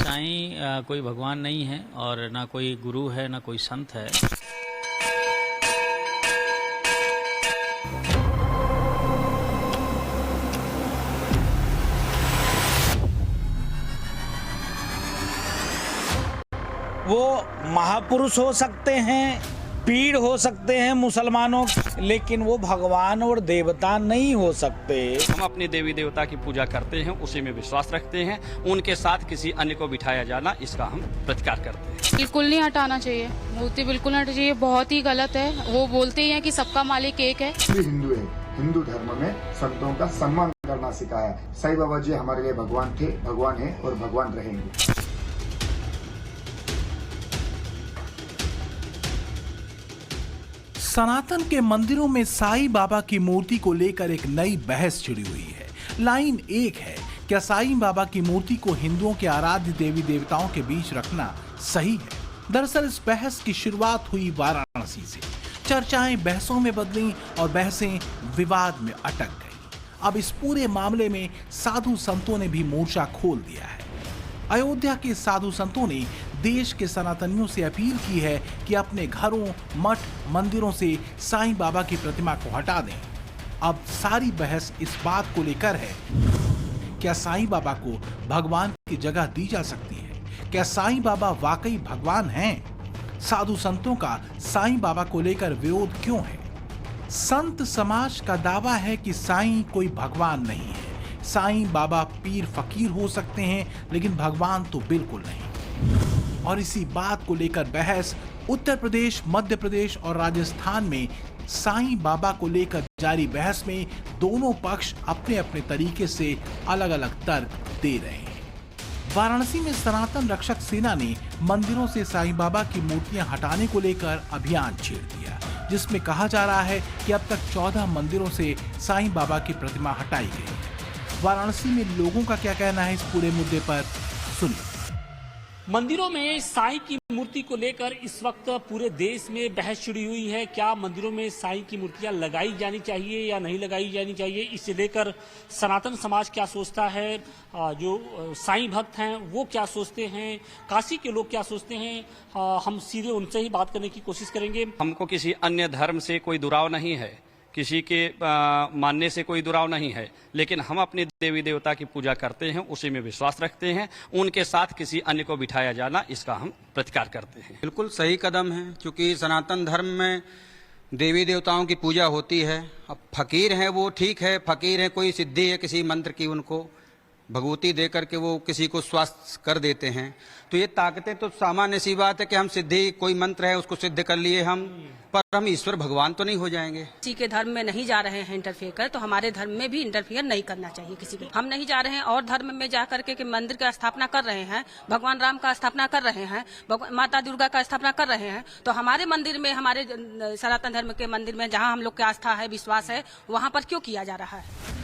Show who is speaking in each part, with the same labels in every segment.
Speaker 1: साईं कोई भगवान नहीं है और ना कोई गुरु है ना कोई संत है।
Speaker 2: वो महापुरुष हो सकते हैं, पीर हो सकते हैं मुसलमानों, लेकिन वो भगवान और देवता नहीं हो सकते।
Speaker 3: हम अपने देवी देवता की पूजा करते हैं, उसी में विश्वास रखते हैं। उनके साथ किसी अन्य को बिठाया जाना, इसका हम प्रतिकार करते हैं।
Speaker 4: बिल्कुल नहीं हटाना चाहिए, मूर्ति बिल्कुल नहीं हटानी चाहिए, बहुत ही गलत है। वो बोलते ही हैं कि सबका मालिक एक है।
Speaker 5: हिंदू है, हिंदू धर्म में संतों का सम्मान करना सिखाया। साईं बाबा जी हमारे लिए भगवान थे, भगवान है और भगवान रहेंगे।
Speaker 6: सनातन के मंदिरों में साईं बाबा की मूर्ति को लेकर एक नई बहस छिड़ी हुई है। लाइन एक है, क्या साईं बाबा की मूर्ति को हिंदुओं के आराध्य देवी देवताओं के बीच रखना सही है? दरअसल इस बहस की शुरुआत हुई वाराणसी से। चर्चाएं बहसों में बदली और बहसें विवाद में अटक गई। अब इस पूरे मामले में साधु संतों ने भी मोर्चा खोल दिया है। अयोध्या के साधु संतों ने देश के सनातनियों से अपील की है कि अपने घरों, मठ, मंदिरों से साईं बाबा की प्रतिमा को हटा दें। अब सारी बहस इस बात को लेकर है, क्या साईं बाबा को भगवान की जगह दी जा सकती है? क्या साईं बाबा वाकई भगवान हैं? साधु संतों का साईं बाबा को लेकर विरोध क्यों है? संत समाज का दावा है कि साईं कोई भगवान नहीं है। साईं बाबा पीर फकीर हो सकते हैं, लेकिन भगवान तो बिल्कुल नहीं। और इसी बात को लेकर बहस उत्तर प्रदेश, मध्य प्रदेश और राजस्थान में साईं बाबा को लेकर जारी बहस में दोनों पक्ष अपने अपने तरीके से अलग अलग तर्क दे रहे हैं। वाराणसी में सनातन रक्षक सेना ने मंदिरों से साईं बाबा की मूर्तियां हटाने को लेकर अभियान छेड़ दिया, जिसमें कहा जा रहा है कि अब तक 14 मंदिरों से साईं बाबा की प्रतिमा हटाई गई। वाराणसी में लोगों का क्या कहना है इस पूरे मुद्दे पर, सुनिए।
Speaker 7: मंदिरों में साईं की मूर्ति को लेकर इस वक्त पूरे देश में बहस छिड़ी हुई है। क्या मंदिरों में साईं की मूर्तियां लगाई जानी चाहिए या नहीं लगाई जानी चाहिए, इसे लेकर सनातन समाज क्या सोचता है, जो साईं भक्त हैं वो क्या सोचते हैं, काशी के लोग क्या सोचते हैं, हम सीधे उनसे ही बात करने की कोशिश करेंगे।
Speaker 3: हमको किसी अन्य धर्म से कोई दुराव नहीं है, किसी के मानने से कोई दुराव नहीं है, लेकिन हम अपने देवी देवता की पूजा करते हैं, उसी में विश्वास रखते हैं। उनके साथ किसी अन्य को बिठाया जाना, इसका हम प्रतिकार करते हैं।
Speaker 8: बिल्कुल सही कदम है, क्योंकि सनातन धर्म में देवी देवताओं की पूजा होती है। अब फकीर हैं वो ठीक है, फकीर है, कोई सिद्धि है किसी मंत्र की, उनको भगवती दे करके वो किसी को स्वस्थ कर देते हैं, तो ये ताकतें तो सामान्य सी बात है कि हम सिद्धि, कोई मंत्र है उसको सिद्ध कर लिए हम, पर हम ईश्वर भगवान तो नहीं हो जाएंगे।
Speaker 9: किसी के धर्म में नहीं जा रहे हैं इंटरफेयर कर, तो हमारे धर्म में भी इंटरफेयर नहीं करना चाहिए किसी के। हम नहीं जा रहे हैं और धर्म में जा करके कि मंदिर का स्थापना कर रहे हैं, भगवान राम का स्थापना कर रहे हैं, माता दुर्गा का स्थापना कर रहे हैं, तो हमारे मंदिर में, हमारे सनातन धर्म के मंदिर में जहाँ हम लोग की आस्था है, विश्वास है, वहाँ पर क्यों किया जा रहा है?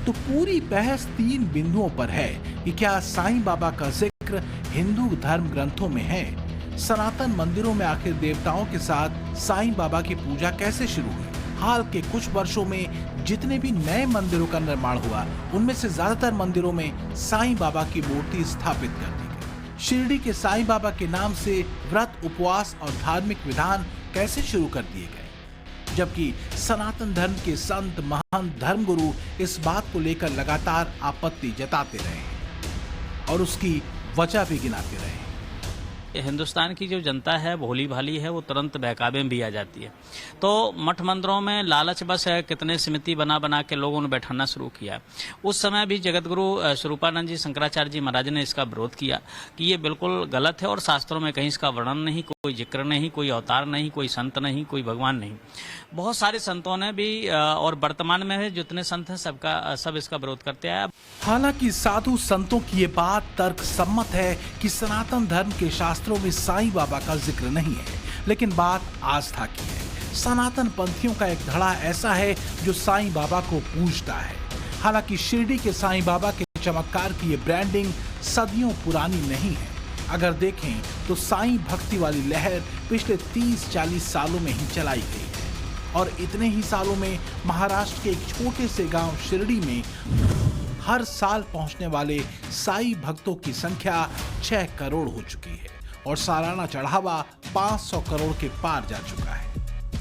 Speaker 6: तो पूरी बहस 3 बिंदुओं पर है कि क्या साईं बाबा का जिक्र हिंदू धर्म ग्रंथों में है? सनातन मंदिरों में आखिर देवताओं के साथ साईं बाबा की पूजा कैसे शुरू हुई? हाल के कुछ वर्षों में जितने भी नए मंदिरों का निर्माण हुआ, उनमें से ज्यादातर मंदिरों में साईं बाबा की मूर्ति स्थापित कर दी गई। शिरडी के साईं बाबा के नाम से व्रत, उपवास और धार्मिक विधान कैसे शुरू कर दिए गए, जबकि सनातन धर्म के संत, महंत, धर्मगुरु इस बात को लेकर लगातार आपत्ति जताते रहे हैं और उसकी वजह भी गिनाते रहे।
Speaker 1: हिंदुस्तान की जो जनता है भोली भाली है, वो तुरंत बहकावे में भी आ जाती है। तो मठ मंदिरों में लालच बस है, कितने समिति बना बना के लोगों ने बैठाना शुरू किया। उस समय भी जगतगुरु स्वरूपानंद जी, शंकराचार्य जी महाराज ने इसका विरोध किया कि ये बिल्कुल गलत है और शास्त्रों में कहीं इसका वर्णन नहीं, कोई जिक्र नहीं, कोई अवतार नहीं, कोई संत नहीं, कोई भगवान नहीं। बहुत सारे संतों ने भी और वर्तमान में जितने संत हैं सब इसका विरोध करते हैं।
Speaker 6: हालांकि साधु संतों की ये बात तर्क सम्मत है कि सनातन धर्म के शास्त्रों में साईं बाबा का जिक्र नहीं है, लेकिन बात आस्था की है। सनातन पंथियों का एक धड़ा ऐसा है जो साईं बाबा को पूजता है। हालांकि शिरडी के साईं बाबा के चमत्कार की ये ब्रांडिंग सदियों पुरानी नहीं है। अगर देखें तो साईं भक्ति वाली लहर पिछले 30-40 सालों में ही चलाई गई है और इतने ही सालों में महाराष्ट्र के एक छोटे से गांव शिरडी में हर साल पहुंचने वाले साईं भक्तों की संख्या 6 करोड़ हो चुकी है और सालाना चढ़ावा 500 करोड़ के पार जा चुका है।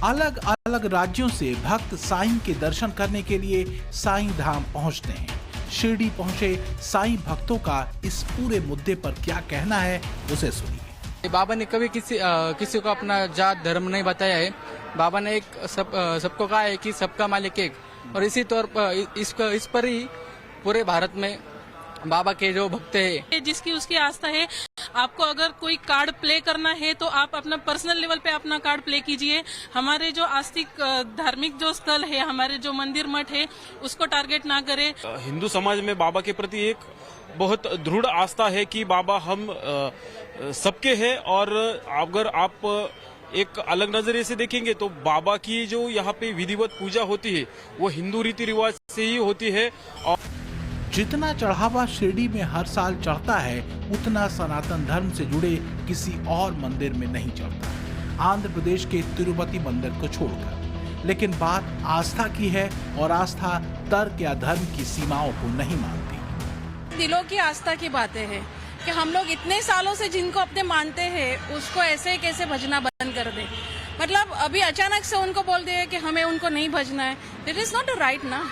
Speaker 6: अलग अलग राज्यों से भक्त साईं के दर्शन करने के लिए साईं धाम पहुंचते हैं। शिरडी पहुंचे साईं भक्तों का इस पूरे मुद्दे पर क्या कहना है, उसे सुनिए।
Speaker 10: बाबा ने कभी किसी को अपना जात धर्म नहीं बताया है। बाबा ने एक सबको कहा है कि सबका मालिक एक, और इसी तौर पर इस पर ही पूरे भारत में बाबा के जो भक्त है,
Speaker 11: जिसकी उसकी आस्था है, आपको अगर कोई कार्ड प्ले करना है तो आप अपना पर्सनल लेवल पे अपना कार्ड प्ले कीजिए। हमारे जो आस्तिक धार्मिक जो स्थल है, हमारे जो मंदिर मठ है, उसको टारगेट ना करें।
Speaker 12: हिंदू समाज में बाबा के प्रति एक बहुत दृढ़ आस्था है कि बाबा हम सबके हैं, और अगर आप एक अलग नजरिए से देखेंगे तो बाबा की जो यहाँ पे विधिवत पूजा होती है वो हिंदू रीति रिवाज से ही होती है। और
Speaker 6: जितना चढ़ावा शिरडी में हर साल चढ़ता है उतना सनातन धर्म से जुड़े किसी और मंदिर में नहीं चढ़ता, आंध्र प्रदेश के तिरुपति मंदिर को छोड़कर। लेकिन बात आस्था की है और आस्था तर्क या धर्म की सीमाओं को नहीं मानती।
Speaker 11: दिलों की आस्था की बातें हैं कि हम लोग इतने सालों से जिनको अपने मानते हैं उसको ऐसे कैसे भजना बंद कर दे। मतलब अभी अचानक से उनको बोल दिया कि हमें उनको नहीं भजना है, इट इज नॉट राइट ना।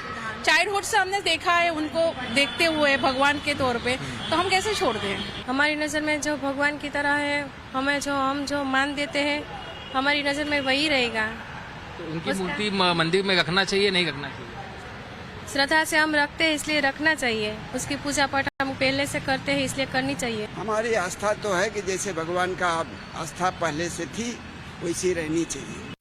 Speaker 11: चाइल्डहुड से हमने देखा है उनको देखते हुए भगवान के तौर पे, तो हम कैसे छोड़ दें।
Speaker 13: हमारी नज़र में जो भगवान की तरह है, हम जो मान देते हैं, हमारी नज़र में वही रहेगा।
Speaker 10: तो उनकी मूर्ति मंदिर में रखना चाहिए, नहीं रखना चाहिए?
Speaker 13: श्रद्धा से हम रखते हैं इसलिए रखना चाहिए। उसकी पूजा पाठ हम पहले से करते हैं इसलिए करनी चाहिए।
Speaker 14: हमारी आस्था तो है कि जैसे भगवान का आस्था पहले से थी वैसी रहनी चाहिए।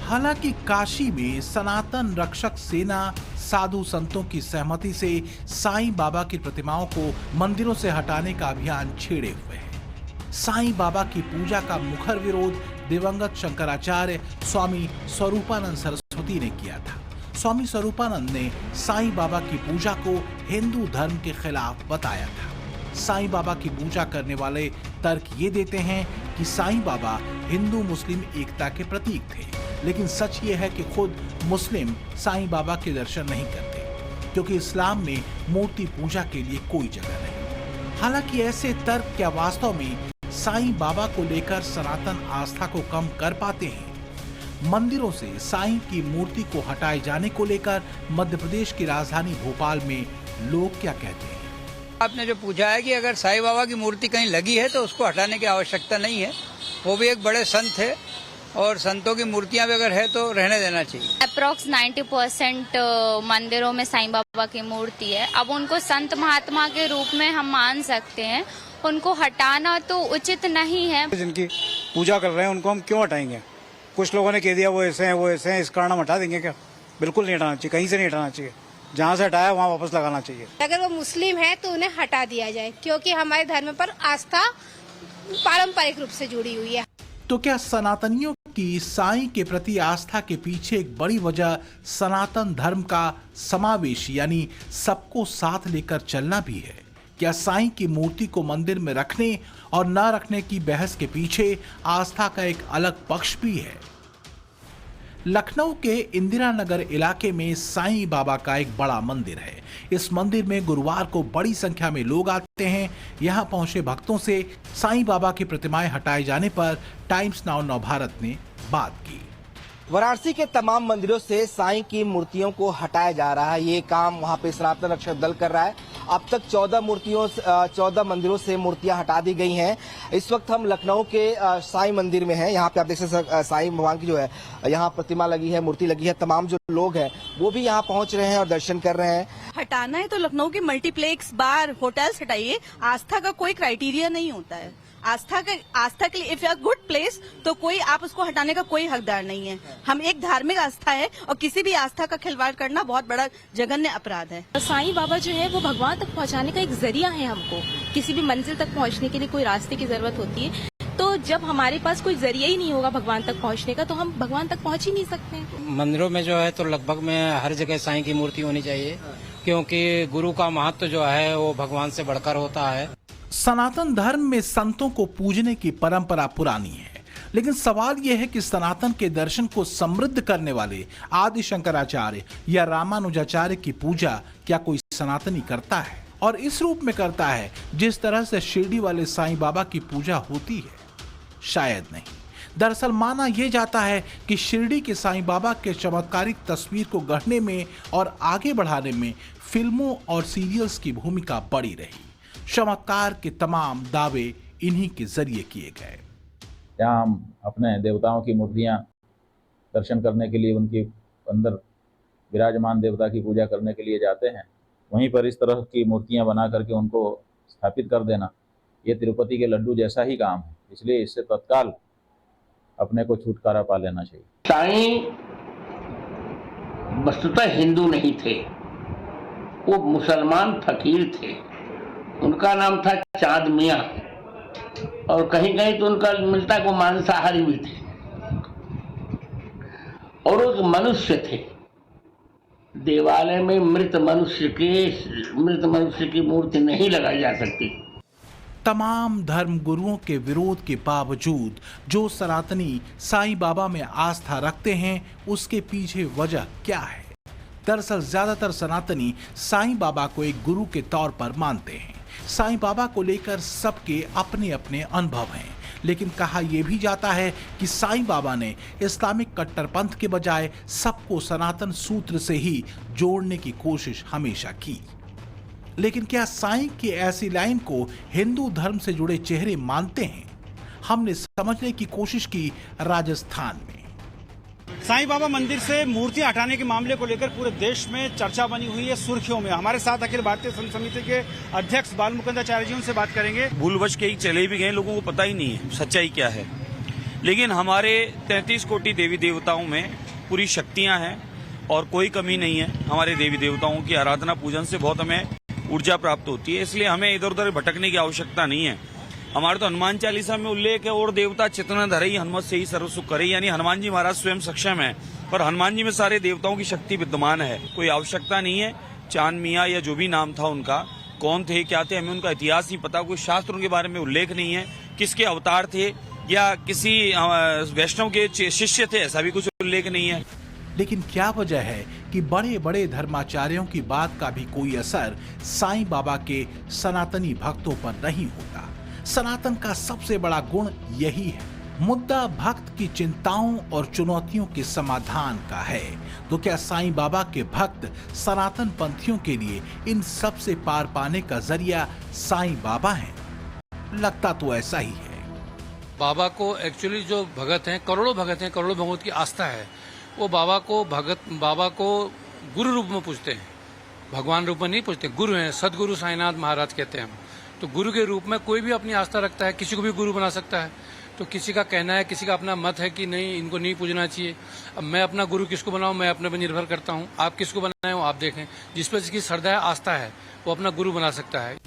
Speaker 6: हालांकि काशी में सनातन रक्षक सेना साधु संतों की सहमति से साईं बाबा की प्रतिमाओं को मंदिरों से हटाने का अभियान छेड़े हुए है। साईं बाबा की पूजा का मुखर विरोध दिवंगत शंकराचार्य स्वामी स्वरूपानंद सरस्वती ने किया था। स्वामी स्वरूपानंद ने साईं बाबा की पूजा को हिंदू धर्म के खिलाफ बताया था। साईं बाबा की पूजा करने वाले तर्क ये देते हैं कि साईं बाबा हिंदू मुस्लिम एकता के प्रतीक थे, लेकिन सच ये है कि खुद मुस्लिम साईं बाबा के दर्शन नहीं करते, क्योंकि इस्लाम में मूर्ति पूजा के लिए कोई जगह नहीं। हालांकि ऐसे तर्क क्या वास्तव में साईं बाबा को लेकर सनातन आस्था को कम कर पाते हैं? मंदिरों से साईं की मूर्ति को हटाए जाने को लेकर मध्य प्रदेश की राजधानी भोपाल में लोग क्या कहते हैं?
Speaker 15: आपने जो पूछा है कि अगर साईं बाबा की मूर्ति कहीं लगी है तो उसको हटाने की आवश्यकता नहीं है। वो भी एक बड़े संत है और संतों की मूर्तियां भी अगर है तो रहने देना चाहिए।
Speaker 16: अप्रोक्स 90% मंदिरों में साईं बाबा की मूर्ति है। अब उनको संत महात्मा के रूप में हम मान सकते हैं, उनको हटाना तो उचित नहीं है।
Speaker 17: जिनकी पूजा कर रहे हैं उनको हम क्यों हटाएंगे? कुछ लोगों ने कह दिया वो ऐसे हैं, इस कारण हम हटा देंगे क्या? बिल्कुल नहीं हटाना चाहिए, कहीं से नहीं हटाना चाहिए। जहाँ से हटाया वहाँ वापस लगाना चाहिए।
Speaker 18: अगर वो मुस्लिम है तो उन्हें हटा दिया जाए, क्योंकि हमारे धर्म पर आस्था पारंपरिक रूप से जुड़ी हुई है।
Speaker 6: तो क्या सनातनियों की साईं के प्रति आस्था के पीछे एक बड़ी वजह सनातन धर्म का समावेश यानी सबको साथ लेकर चलना भी है? क्या साईं की मूर्ति को मंदिर में रखने और न रखने की बहस के पीछे आस्था का एक अलग पक्ष भी है? लखनऊ के इंदिरा नगर इलाके में साईं बाबा का एक बड़ा मंदिर है। इस मंदिर में गुरुवार को बड़ी संख्या में लोग आते हैं। यहां पहुंचे भक्तों से साईं बाबा की प्रतिमाएं हटाए जाने पर टाइम्स नाउ नवभारत ने बात की।
Speaker 19: वाराणसी के तमाम मंदिरों से साईं की मूर्तियों को हटाया जा रहा है। ये काम वहां पे सनातन रक्षक दल कर रहा है। अब तक 14 मंदिरों से मूर्तियां हटा दी गई हैं। इस वक्त हम लखनऊ के साईं मंदिर में हैं। यहाँ पे आप देख सकते हैं साईं भगवान की जो है यहाँ प्रतिमा लगी है, मूर्ति लगी है। तमाम जो लोग हैं वो भी यहाँ पहुंच रहे हैं और दर्शन कर रहे हैं।
Speaker 20: हटाना है तो लखनऊ के मल्टीप्लेक्स, बार, होटल्स हटाइए। आस्था का कोई क्राइटेरिया नहीं होता है। आस्था के लिए if you are good place तो कोई आप उसको हटाने का कोई हकदार नहीं है। हम एक धार्मिक आस्था है और किसी भी आस्था का खिलवाड़ करना बहुत बड़ा जघन्य अपराध है।
Speaker 21: साईं बाबा जो है वो भगवान तक पहुंचाने का एक जरिया है। हमको किसी भी मंजिल तक पहुंचने के लिए कोई रास्ते की जरूरत होती है, तो जब हमारे पास कोई जरिया ही नहीं होगा भगवान तक पहुंचने का तो हम भगवान तक पहुंच ही नहीं सकते।
Speaker 8: मंदिरों में जो है तो लगभग में हर जगह साईं की मूर्ति होनी चाहिए, क्योंकि गुरु का महत्व जो है वो भगवान से बढ़कर होता है।
Speaker 6: सनातन धर्म में संतों को पूजने की परंपरा पुरानी है। लेकिन सवाल यह है कि सनातन के दर्शन को समृद्ध करने वाले आदि शंकराचार्य या रामानुजाचार्य की पूजा क्या कोई सनातनी करता है, और इस रूप में करता है जिस तरह से शिरडी वाले साईं बाबा की पूजा होती है? शायद नहीं। दरअसल माना यह जाता है कि शिरडी के साईं बाबा के चमत्कारिक तस्वीर को गढ़ने में और आगे बढ़ाने में फिल्मों और सीरियल्स की भूमिका बड़ी रही। चमत्कार के तमाम दावे इन्हीं के जरिए किए गए।
Speaker 2: जहाँ हम अपने देवताओं की मूर्तियाँ दर्शन करने के लिए, उनके अंदर विराजमान देवता की पूजा करने के लिए जाते हैं, वहीं पर इस तरह की मूर्तियाँ बना करके उनको स्थापित कर देना, ये तिरुपति के लड्डू जैसा ही काम है। इसलिए इससे तत्काल अपने को छुटकारा पा लेना चाहिए।
Speaker 22: साईं वस्तुतः हिंदू नहीं थे, वो मुसलमान फकीर थे। उनका नाम था चांद मियाँ, और कहीं कहीं तो उनका मिलता को मांसाहारी भी थे, और वो मनुष्य थे। देवालय में मृत मनुष्य की मूर्ति नहीं लगाई जा सकती।
Speaker 6: तमाम धर्म गुरुओं के विरोध के बावजूद जो सनातनी साईं बाबा में आस्था रखते हैं, उसके पीछे वजह क्या है? दरअसल ज्यादातर सनातनी साईं बाबा को एक गुरु के तौर पर मानते हैं। साईं बाबा को लेकर सबके अपने अपने अनुभव हैं, लेकिन कहा यह भी जाता है कि साईं बाबा ने इस्लामिक कट्टरपंथ के बजाय सबको सनातन सूत्र से ही जोड़ने की कोशिश हमेशा की। लेकिन क्या साईं की ऐसी लाइन को हिंदू धर्म से जुड़े चेहरे मानते हैं? हमने समझने की कोशिश की राजस्थान में।
Speaker 17: साईं बाबा मंदिर से मूर्तियां हटाने के मामले को लेकर पूरे देश में चर्चा बनी हुई है, सुर्खियों में। हमारे साथ अखिल भारतीय संत समिति के अध्यक्ष बाल मुकुंदाचार्य जी, उनसे बात करेंगे।
Speaker 23: भूलवश के ही चले भी गए, लोगों को पता ही नहीं है सच्चाई क्या है। लेकिन हमारे 33 कोटि देवी देवताओं में पूरी शक्तियां हैं और कोई कमी नहीं है। हमारे देवी देवताओं की आराधना पूजन से बहुत हमें ऊर्जा प्राप्त होती है, इसलिए हमें इधर उधर भटकने की आवश्यकता नहीं है। हमारे तो हनुमान चालीसा में उल्लेख है, और देवता चितना धरई हनुमत से ही सर्व सुख करे, यानी हनुमान जी महाराज स्वयं सक्षम है, पर हनुमान जी में सारे देवताओं की शक्ति विद्यमान है। कोई आवश्यकता नहीं है चांद मियाँ या जो भी नाम था उनका, कौन थे क्या थे, हमें उनका इतिहास नहीं पता, कोई शास्त्र उनके बारे में उल्लेख नहीं है, किसके अवतार थे या किसी वैष्णव के शिष्य थे, ऐसा भी कुछ उल्लेख नहीं है।
Speaker 6: लेकिन क्या वजह है कि बड़े बड़े धर्माचार्यों की बात का भी कोई असर साईं बाबा के सनातनी भक्तों पर नहीं होता? सनातन का सबसे बड़ा गुण यही है, मुद्दा भक्त की चिंताओं और चुनौतियों के समाधान का है। तो क्या साईं बाबा के भक्त सनातन पंथियों के लिए इन सब से पार पाने का जरिया साईं बाबा हैं? लगता तो ऐसा ही है।
Speaker 24: बाबा को एक्चुअली जो भगत हैं, करोड़ों भगत हैं, करोड़ों भगतों की आस्था है, वो बाबा को गुरु रूप में पूजते हैं, भगवान रूप में नहीं पूजते। गुरु हैं, सदगुरु साईनाथ महाराज कहते हैं हम। तो गुरु के रूप में कोई भी अपनी आस्था रखता है, किसी को भी गुरु बना सकता है। तो किसी का कहना है, किसी का अपना मत है कि नहीं इनको नहीं पूजना चाहिए। अब मैं अपना गुरु किसको बनाऊं, मैं अपने पर निर्भर करता हूं। आप किसको बनाए हो आप देखें, जिस पर जिसकी श्रद्धा है, आस्था है, वो अपना गुरु बना सकता है।